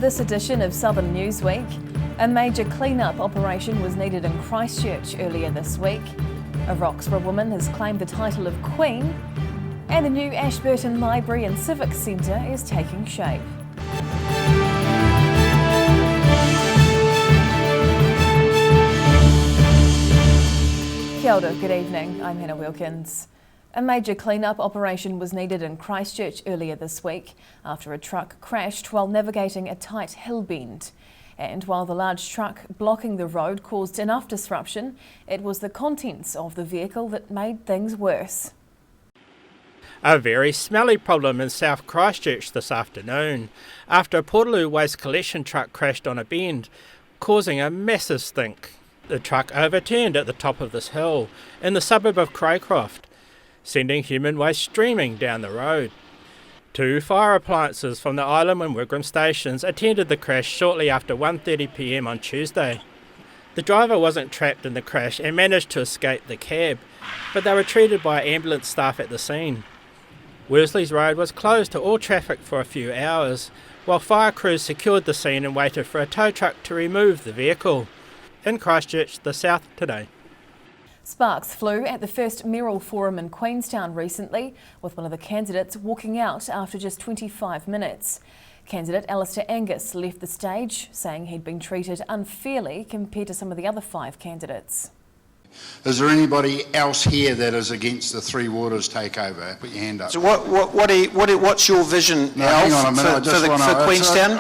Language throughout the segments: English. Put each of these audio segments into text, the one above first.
this edition of Southern Newsweek, a major clean-up operation was needed in Christchurch earlier this week. A Roxburgh woman has claimed the title of Queen, and the new Ashburton Library and Civic Centre is taking shape. Kia ora, good evening, I'm Hannah Wilkins. A major clean-up operation was needed in Christchurch earlier this week after a truck crashed while navigating a tight hill bend. And while the large truck blocking the road caused enough disruption, it was the contents of the vehicle that made things worse. A very smelly problem in South Christchurch this afternoon after a Portaloo waste collection truck crashed on a bend, causing a massive stink. The truck overturned at the top of this hill in the suburb of Craycroft, sending human waste streaming down the road. 2 fire appliances from the Island and Wigram stations attended the crash shortly after 1:30 p.m. on Tuesday. The driver wasn't trapped in the crash and managed to escape the cab, but they were treated by ambulance staff at the scene. Worsley's Road was closed to all traffic for a few hours, while fire crews secured the scene and waited for a tow truck to remove the vehicle. In Christchurch, the South today. Sparks flew at the first mayoral forum in Queenstown recently, with one of the candidates walking out after just 25 minutes. Candidate Alistair Angus left the stage, saying he'd been treated unfairly compared to some of the other 5 candidates. Is there anybody else here that is against the Three Waters takeover? Put your hand up. So what's your vision, Al, for Queenstown?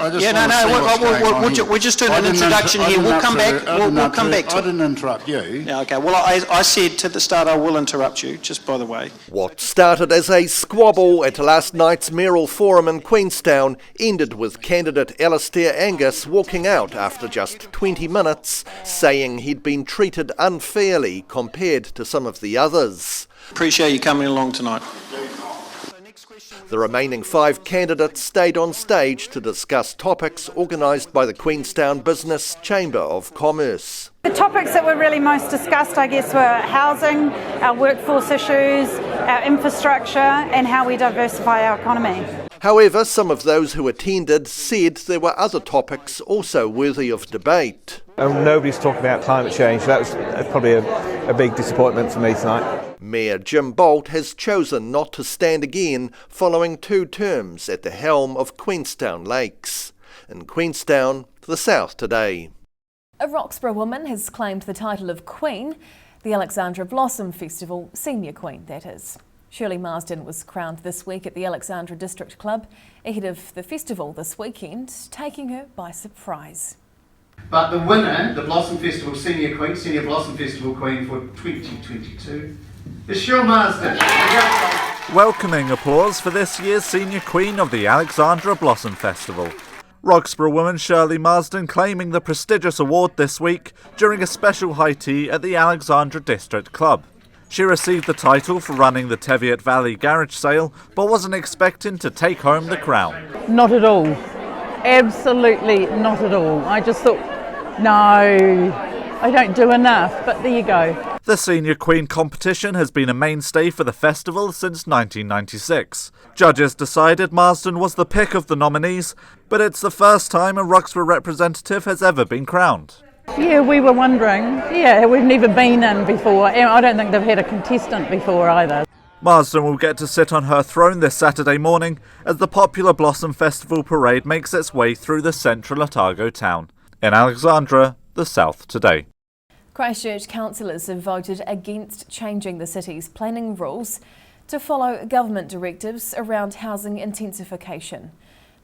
We're just doing an introduction here. We'll come back. We'll come back to it. I didn't interrupt you. Yeah, okay. Well, I said to the start I will interrupt you, just by the way. What started as a squabble at last night's mayoral forum in Queenstown ended with candidate Alistair Angus walking out after just 20 minutes, saying he'd been treated unfairly compared to some of the others. Appreciate you coming along tonight. The remaining 5 candidates stayed on stage to discuss topics organised by the Queenstown Business Chamber of Commerce. The topics that were really most discussed, I guess, were housing, our workforce issues, our infrastructure and how we diversify our economy. However, some of those who attended said there were other topics also worthy of debate. Nobody's talking about climate change. That was probably a big disappointment for me tonight. Mayor Jim Bolt has chosen not to stand again following 2 terms at the helm of Queenstown Lakes. In Queenstown, the South today. A Roxburgh woman has claimed the title of Queen, the Alexandra Blossom Festival Senior Queen, that is. Shirley Marsden was crowned this week at the Alexandra District Club ahead of the festival this weekend, taking her by surprise. But the winner, the Blossom Festival Senior Blossom Festival Queen for 2022, is Shirley Marsden. Welcoming applause for this year's Senior Queen of the Alexandra Blossom Festival. Roxburgh woman Shirley Marsden claiming the prestigious award this week during a special high tea at the Alexandra District Club. She received the title for running the Teviot Valley garage sale, but wasn't expecting to take home the crown. Not at all. Absolutely not at all. I just thought, no, I don't do enough, but there you go. The Senior Queen competition has been a mainstay for the festival since 1996. Judges decided Marsden was the pick of the nominees, but it's the first time a Roxburgh representative has ever been crowned. Yeah, we were wondering. Yeah, we've never been in before. I don't think they've had a contestant before either. Marsden will get to sit on her throne this Saturday morning as the popular Blossom Festival parade makes its way through the central Otago town. In Alexandra, the South today. Christchurch councillors have voted against changing the city's planning rules to follow government directives around housing intensification.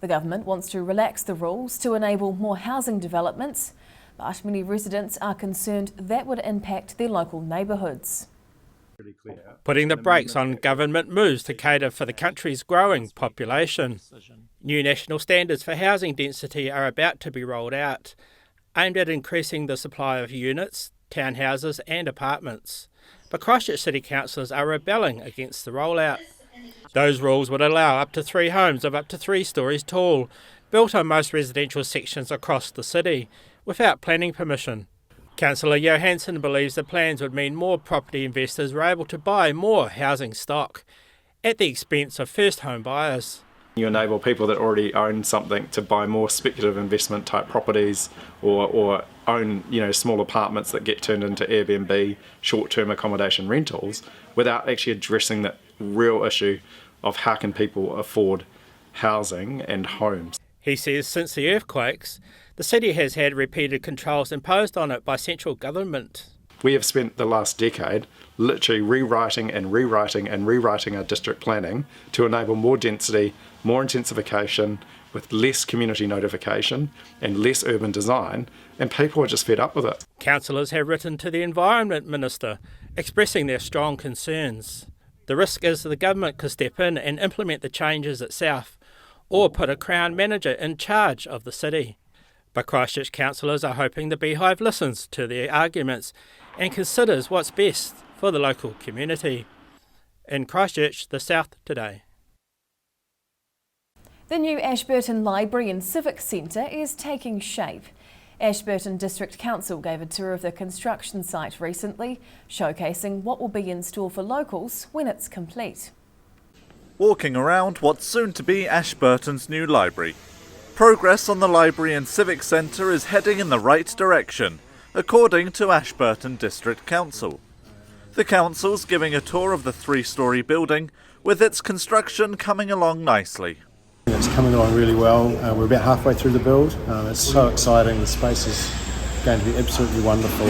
The government wants to relax the rules to enable more housing developments, but many residents are concerned that would impact their local neighbourhoods. Putting the brakes on government moves to cater for the country's growing population. New national standards for housing density are about to be rolled out, aimed at increasing the supply of units, townhouses and apartments. But Christchurch City councillors are rebelling against the rollout. Those rules would allow up to 3 homes of up to 3 stories tall, built on most residential sections across the city, without planning permission. Councillor Johansson believes the plans would mean more property investors were able to buy more housing stock at the expense of first home buyers. You enable people that already own something to buy more speculative investment type properties or own, small apartments that get turned into Airbnb, short-term accommodation rentals, without actually addressing that real issue of how can people afford housing and homes. He says since the earthquakes, the city has had repeated controls imposed on it by central government. We have spent the last decade literally rewriting our district planning to enable more density, more intensification, with less community notification and less urban design, and people are just fed up with it. Councillors have written to the Environment Minister expressing their strong concerns. The risk is the government could step in and implement the changes itself, or put a Crown manager in charge of the city. But Christchurch councillors are hoping the Beehive listens to their arguments and considers what's best for the local community. In Christchurch, the South Today. The new Ashburton Library and Civic Centre is taking shape. Ashburton District Council gave a tour of the construction site recently, showcasing what will be in store for locals when it's complete. Walking around what's soon to be Ashburton's new library. Progress on the Library and Civic Centre is heading in the right direction, according to Ashburton District Council. The council's giving a tour of the 3-storey building, with its construction coming along nicely. It's coming along really well. We're about halfway through the build. It's so exciting. The space is going to be absolutely wonderful.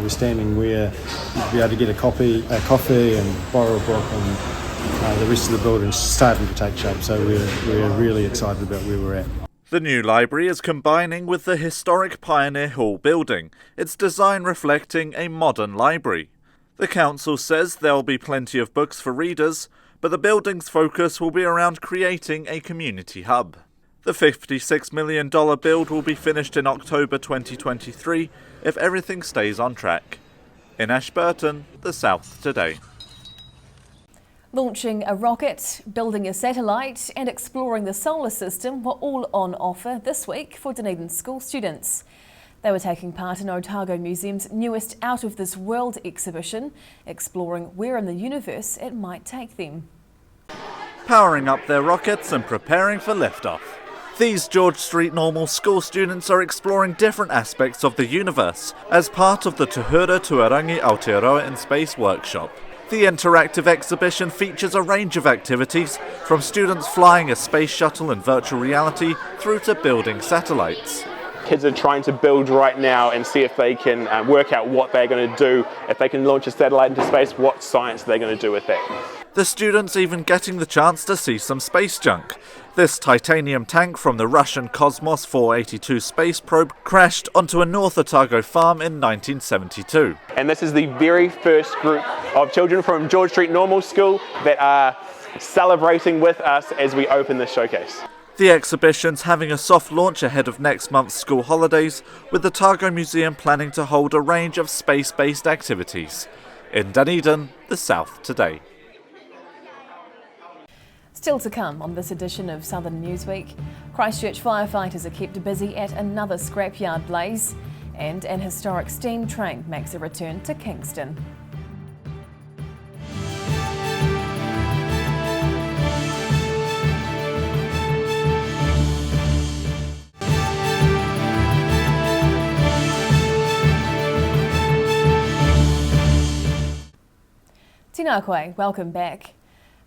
We're standing where you'll be able to get a coffee and borrow a book, and the rest of the building's starting to take shape. So we're really excited about where we're at. The new library is combining with the historic Pioneer Hall building, its design reflecting a modern library. The council says there'll be plenty of books for readers, but the building's focus will be around creating a community hub. The $56 million build will be finished in October 2023 if everything stays on track. In Ashburton, the South Today. Launching a rocket, building a satellite and exploring the solar system were all on offer this week for Dunedin school students. They were taking part in Otago Museum's newest Out of This World exhibition, exploring where in the universe it might take them. Powering up their rockets and preparing for liftoff. These George Street Normal school students are exploring different aspects of the universe as part of the Tuhura Tuarangi Aotearoa in Space workshop. The interactive exhibition features a range of activities, from students flying a space shuttle in virtual reality through to building satellites. Kids are trying to build right now and see if they can work out what they're going to do. If they can launch a satellite into space, what science they're going to do with that. The students even getting the chance to see some space junk. This titanium tank from the Russian Cosmos 482 space probe crashed onto a North Otago farm in 1972. And this is the very first group of children from George Street Normal School that are celebrating with us as we open this showcase. The exhibition's having a soft launch ahead of next month's school holidays, with the Otago Museum planning to hold a range of space-based activities. In Dunedin, the South Today. Still to come on this edition of Southern Newsweek, Christchurch firefighters are kept busy at another scrapyard blaze, and an historic steam train makes a return to Kingston. Tēnā koe, welcome back.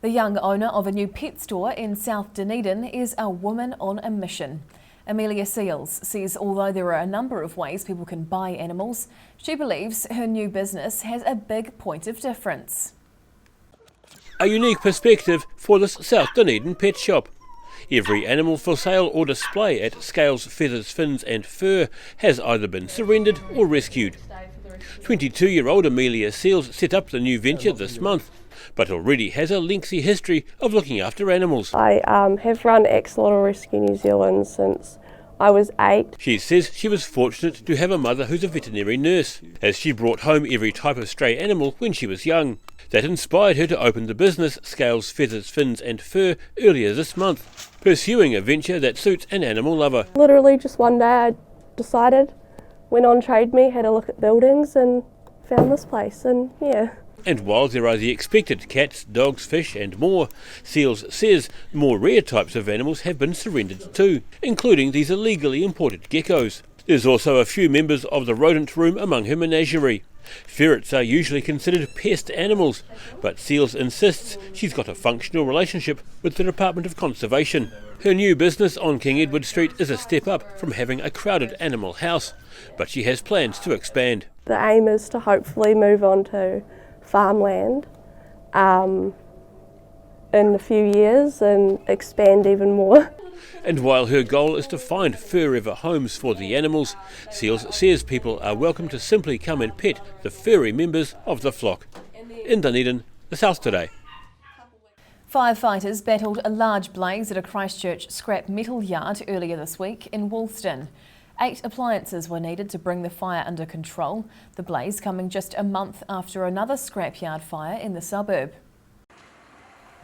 The young owner of a new pet store in South Dunedin is a woman on a mission. Amelia Seals says although there are a number of ways people can buy animals, she believes her new business has a big point of difference. A unique perspective for this South Dunedin pet shop. Every animal for sale or display at Scales, Feathers, Fins and Fur has either been surrendered or rescued. 22-year-old Amelia Seals set up the new venture this month, but already has a lengthy history of looking after animals. I have run Axolotl Rescue New Zealand since I was 8. She says she was fortunate to have a mother who's a veterinary nurse, as she brought home every type of stray animal when she was young. That inspired her to open the business Scales, Feathers, Fins and Fur earlier this month, pursuing a venture that suits an animal lover. Literally just one day I decided, went on Trade Me, had a look at buildings and found this place, and yeah. And while there are the expected cats, dogs, fish and more, Seals says more rare types of animals have been surrendered too, including these illegally imported geckos. There's also a few members of the rodent room among her menagerie. Ferrets are usually considered pest animals, but Seals insists she's got a functional relationship with the Department of Conservation. Her new business on King Edward Street is a step up from having a crowded animal house, but she has plans to expand. The aim is to hopefully move on to farmland in a few years and expand even more. And while her goal is to find forever homes for the animals, Seals says people are welcome to simply come and pet the furry members of the flock. In Dunedin, the South Today. Firefighters battled a large blaze at a Christchurch scrap metal yard earlier this week in Woolston. 8 appliances were needed to bring the fire under control, the blaze coming just a month after another scrapyard fire in the suburb.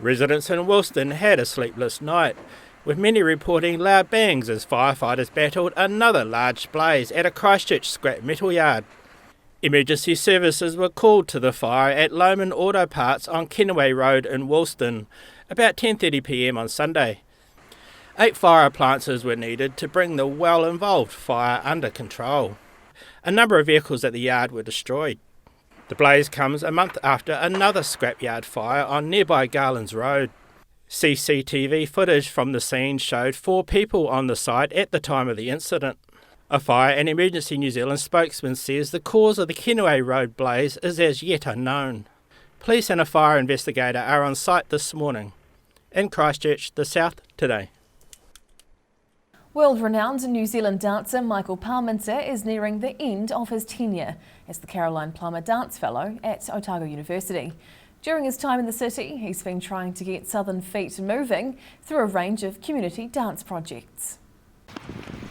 Residents in Woolston had a sleepless night, with many reporting loud bangs as firefighters battled another large blaze at a Christchurch scrap metal yard. Emergency services were called to the fire at Lohman Auto Parts on Kenaway Road in Woolston about 10:30 p.m. on Sunday. 8 fire appliances were needed to bring the well-involved fire under control. A number of vehicles at the yard were destroyed. The blaze comes a month after another scrapyard fire on nearby Garlands Road. CCTV footage from the scene showed 4 people on the site at the time of the incident. A Fire and Emergency New Zealand spokesman says the cause of the Kenaway Road blaze is as yet unknown. Police and a fire investigator are on site this morning. In Christchurch, the South Today. World-renowned New Zealand dancer Michael Parmenter is nearing the end of his tenure as the Caroline Plummer Dance Fellow at Otago University. During his time in the city, he's been trying to get Southern feet moving through a range of community dance projects.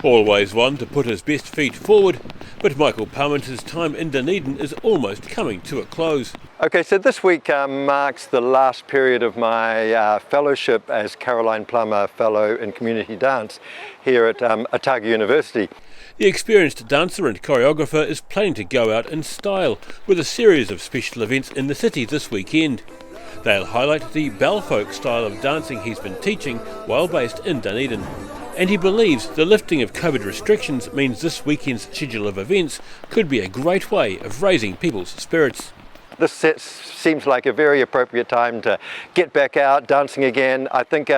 Always one to put his best feet forward, but Michael Parmenter's time in Dunedin is almost coming to a close. Okay, so this week marks the last period of my fellowship as Caroline Plummer Fellow in Community Dance here at Otago University. The experienced dancer and choreographer is planning to go out in style with a series of special events in the city this weekend. They'll highlight the bellfolk style of dancing he's been teaching while based in Dunedin. And he believes the lifting of COVID restrictions means this weekend's schedule of events could be a great way of raising people's spirits. This seems like a very appropriate time to get back out dancing again. I think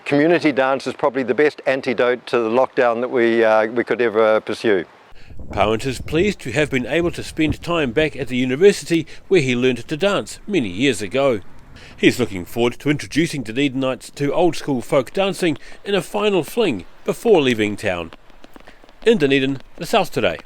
community dance is probably the best antidote to the lockdown that we could ever pursue. Parmenter's pleased to have been able to spend time back at the university where he learned to dance many years ago. He's looking forward to introducing Dunedinites to old school folk dancing in a final fling before leaving town. In Dunedin, the South Today.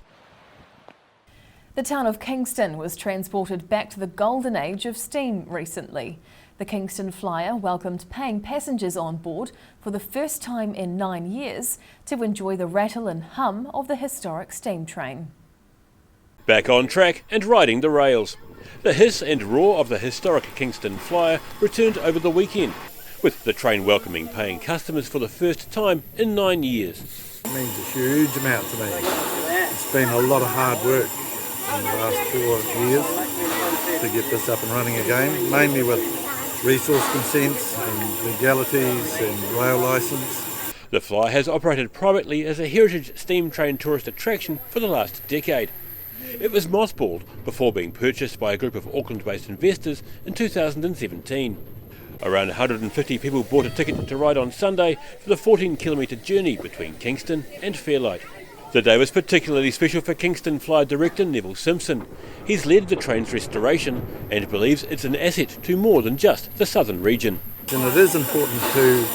The town of Kingston was transported back to the golden age of steam recently. The Kingston Flyer welcomed paying passengers on board for the first time in 9 years to enjoy the rattle and hum of the historic steam train. Back on track and riding the rails. The hiss and roar of the historic Kingston Flyer returned over the weekend, with the train welcoming paying customers for the first time in 9 years. It means a huge amount to me. It's been a lot of hard work in the last 4 years to get this up and running again, mainly with resource consents and legalities and rail licence. The Flyer has operated privately as a heritage steam train tourist attraction for the last decade. It was mothballed before being purchased by a group of Auckland-based investors in 2017. Around 150 people bought a ticket to ride on Sunday for the 14-kilometre journey between Kingston and Fairlight. The day was particularly special for Kingston Flyer director Neville Simpson. He's led the train's restoration and believes it's an asset to more than just the southern region. And it is important to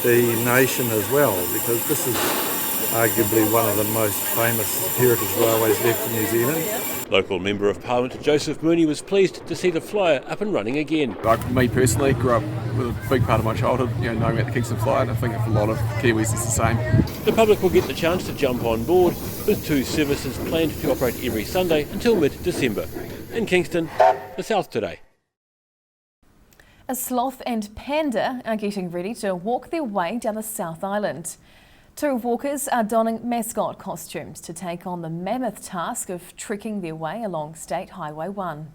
the nation as well, because this is arguably one of the most famous heritage railways left in New Zealand. Local Member of Parliament Joseph Mooney was pleased to see the Flyer up and running again. Me personally grew up with a big part of my childhood knowing about the Kingston Flyer, and I think for a lot of Kiwis it's the same. The public will get the chance to jump on board, with 2 services planned to operate every Sunday until mid-December. In Kingston, the South Today. A sloth and panda are getting ready to walk their way down the South Island. 2 walkers are donning mascot costumes to take on the mammoth task of trekking their way along State Highway 1.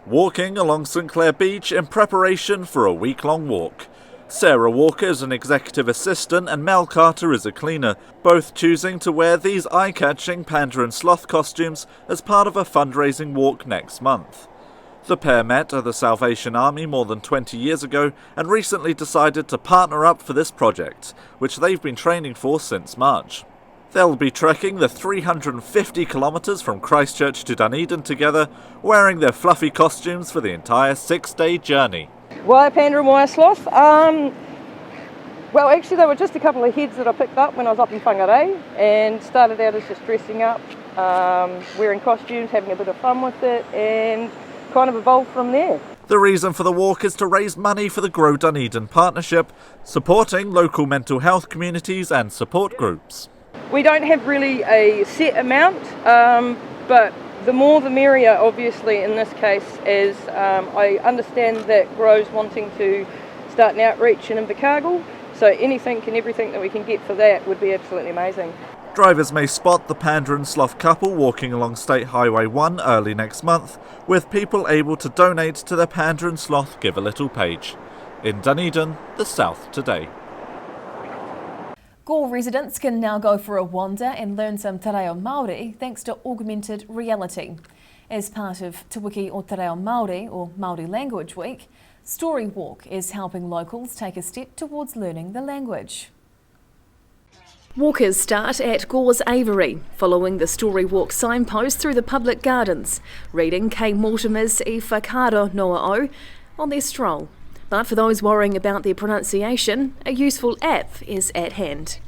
walking along St Clair Beach in preparation for a week-long walk. Sarah Walker is an executive assistant and Mel Carter is a cleaner, both choosing to wear these eye-catching panda and sloth costumes as part of a fundraising walk next month. The pair met at the Salvation Army more than 20 years ago and recently decided to partner up for this project, which they've been training for since March. They'll be trekking the 350 kilometres from Christchurch to Dunedin together, wearing their fluffy costumes for the entire 6-day journey. Why a panda and why a sloth? Well, actually they were just a couple of heads that I picked up when I was up in Whangarei and started out as just dressing up, wearing costumes, having a bit of fun with it and kind of evolved from there. The reason for the walk is to raise money for the Grow Dunedin partnership, supporting local mental health communities and support groups. We don't have really a set amount, but the more the merrier, obviously, in this case, as I understand that Grow's wanting to start an outreach in Invercargill, so anything and everything that we can get for that would be absolutely amazing. Drivers may spot the panda and sloth couple walking along State Highway 1 early next month, with people able to donate to the Panda and Sloth Give a Little page. In Dunedin, the South Today. Gore residents can now go for a wander and learn some te reo Māori thanks to augmented reality. As part of Te Wiki o Te Reo Māori, or Māori Language Week, Story Walk is helping locals take a step towards learning the language. Walkers start at Gore's Aviary, following the Story Walk signpost through the public gardens, reading Kay Mortimer's I Whakaaro Noa O on their stroll. But for those worrying about their pronunciation, a useful app is at hand.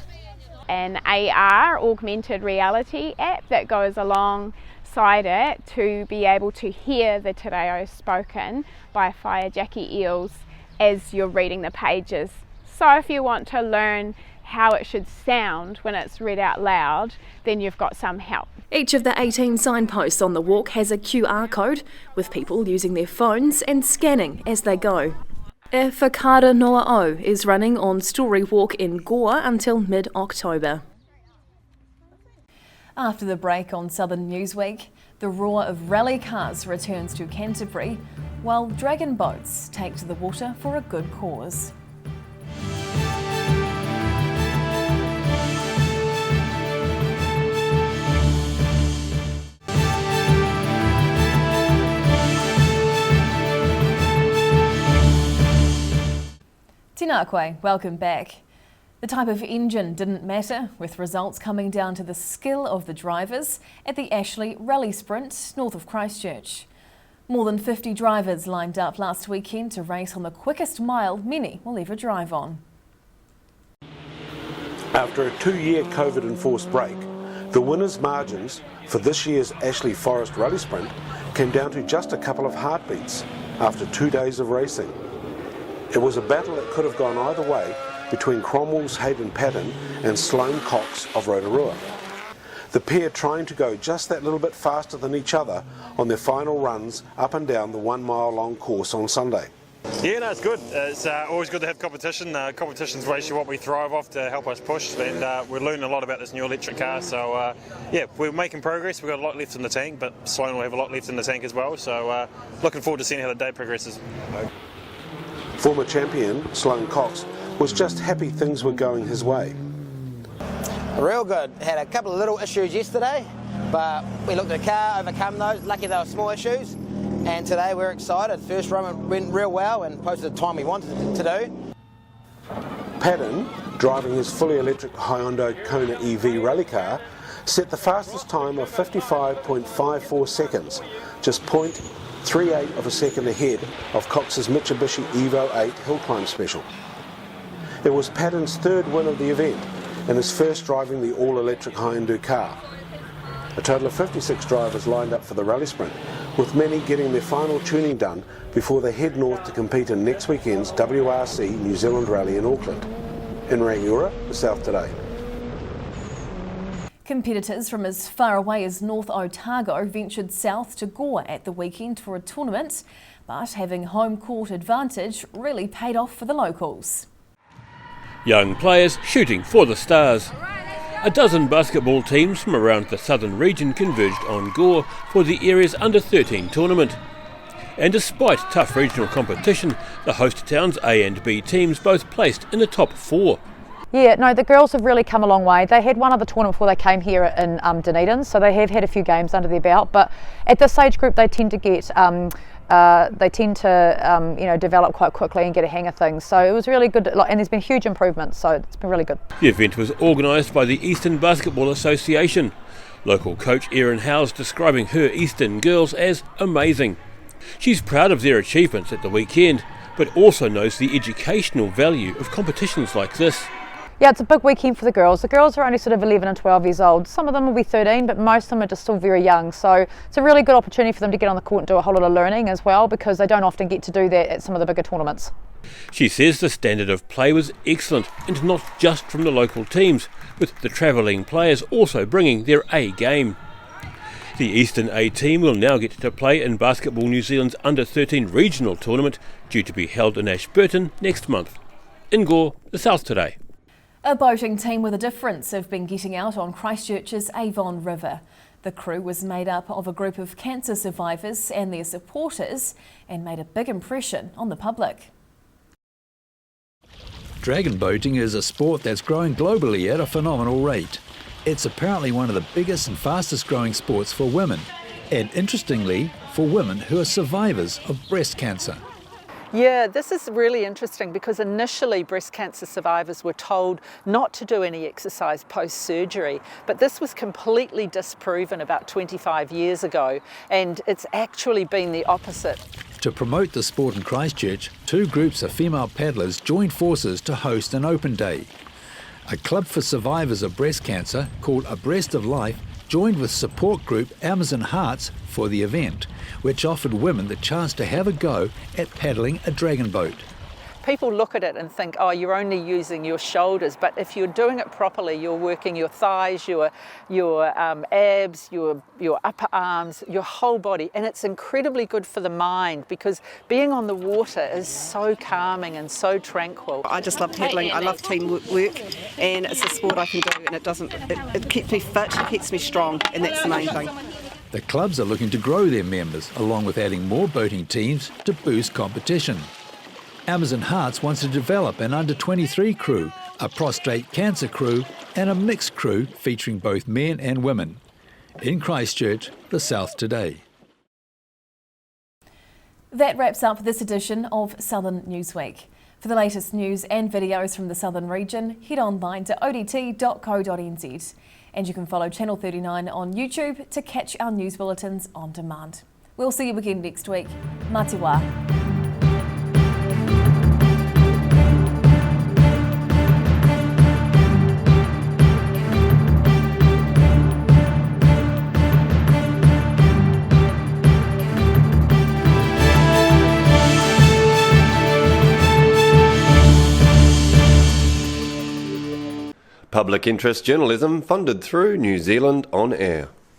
An AR, augmented reality app that goes alongside it to be able to hear the te reo spoken by Whaiajaki eels as you're reading the pages. So if you want to learn how it should sound when it's read out loud, then you've got some help. Each of the 18 signposts on the walk has a QR code, with people using their phones and scanning as they go. I Whakaaro Noa O is running on Story Walk in Gore until mid-October. After the break on Southern Newsweek, the roar of rally cars returns to Canterbury, while dragon boats take to the water for a good cause. Tēnā koe, welcome back. The type of engine didn't matter, with results coming down to the skill of the drivers at the Ashley Rally Sprint north of Christchurch. More than 50 drivers lined up last weekend to race on the quickest mile many will ever drive on. After a 2-year COVID-enforced break, the winners' margins for this year's Ashley Forest Rally Sprint came down to just a couple of heartbeats after 2 days of racing. It was a battle that could have gone either way between Cromwell's Hayden Patton and Sloane Cox of Rotorua. The pair trying to go just that little bit faster than each other on their final runs up and down the 1 mile long course on Sunday. Yeah, no, it's good. It's always good to have competition. Competition's basically what we thrive off to help us push, and we're learning a lot about this new electric car. So yeah, we're making progress. We've got a lot left in the tank, but Sloane will have a lot left in the tank as well. So looking forward to seeing how the day progresses. Former champion Sloane Cox was just happy things were going his way. Real good. Had a couple of little issues yesterday, but we looked at the car, overcome those. Lucky they were small issues, and today we're excited. First run went real well and posted the time we wanted to do. Patton, driving his fully electric Hyundai Kona EV rally car, set the fastest time of 55.54 seconds, just 0.38 of a second ahead of Cox's Mitsubishi Evo 8 Hill Climb Special. It was Patton's third win of the event and his first driving the all-electric Hyundai car. A total of 56 drivers lined up for the rally sprint, with many getting their final tuning done before they head north to compete in next weekend's WRC New Zealand Rally in Auckland. In Rangiora, the South Today. Competitors from as far away as North Otago ventured south to Gore at the weekend for a tournament, but having home court advantage really paid off for the locals. Young players shooting for the stars. A dozen basketball teams from around the southern region converged on Gore for the area's under-13 tournament. And despite tough regional competition, the host towns' A and B teams both placed in the top 4. Yeah, no, the girls have really come a long way. They had one other tournament before they came here in Dunedin, so they have had a few games under their belt. But at this age group, they tend to get, develop quite quickly and get a hang of things. So it was really good, and there's been huge improvements. So it's been really good. The event was organised by the Eastern Basketball Association. Local coach Erin Howes describing her Eastern girls as amazing. She's proud of their achievements at the weekend, but also knows the educational value of competitions like this. Yeah, it's a big weekend for the girls. The girls are only sort of 11 and 12 years old. Some of them will be 13, but most of them are just still very young. So it's a really good opportunity for them to get on the court and do a whole lot of learning as well, because they don't often get to do that at some of the bigger tournaments. She says the standard of play was excellent, and not just from the local teams, with the travelling players also bringing their A game. The Eastern A team will now get to play in Basketball New Zealand's Under-13 regional tournament, due to be held in Ashburton next month. In Gore, the South Today. A boating team with a difference have been getting out on Christchurch's Avon River. The crew was made up of a group of cancer survivors and their supporters and made a big impression on the public. Dragon boating is a sport that's growing globally at a phenomenal rate. It's apparently one of the biggest and fastest growing sports for women, and interestingly, for women who are survivors of breast cancer. Yeah, this is really interesting because initially breast cancer survivors were told not to do any exercise post-surgery, but this was completely disproven about 25 years ago, and it's actually been the opposite. To promote the sport in Christchurch, 2 groups of female paddlers joined forces to host an open day. A club for survivors of breast cancer called Abreast of Life joined with support group Amazon Hearts for the event, which offered women the chance to have a go at paddling a dragon boat. People look at it and think, oh, you're only using your shoulders, but if you're doing it properly, you're working your thighs, your abs, your upper arms, your whole body, and it's incredibly good for the mind because being on the water is so calming and so tranquil. I just love paddling. I love teamwork, and it's a sport I can do, and it keeps me fit, it keeps me strong, and that's the main thing. The clubs are looking to grow their members, along with adding more boating teams to boost competition. Amazon Hearts wants to develop an under-23 crew, a prostate cancer crew, and a mixed crew featuring both men and women. In Christchurch, the South Today. That wraps up this edition of Southern Newsweek. For the latest news and videos from the Southern region, head online to odt.co.nz. And you can follow Channel 39 on YouTube to catch our news bulletins on demand. We'll see you again next week. Mā te wā. Public interest journalism funded through New Zealand On Air.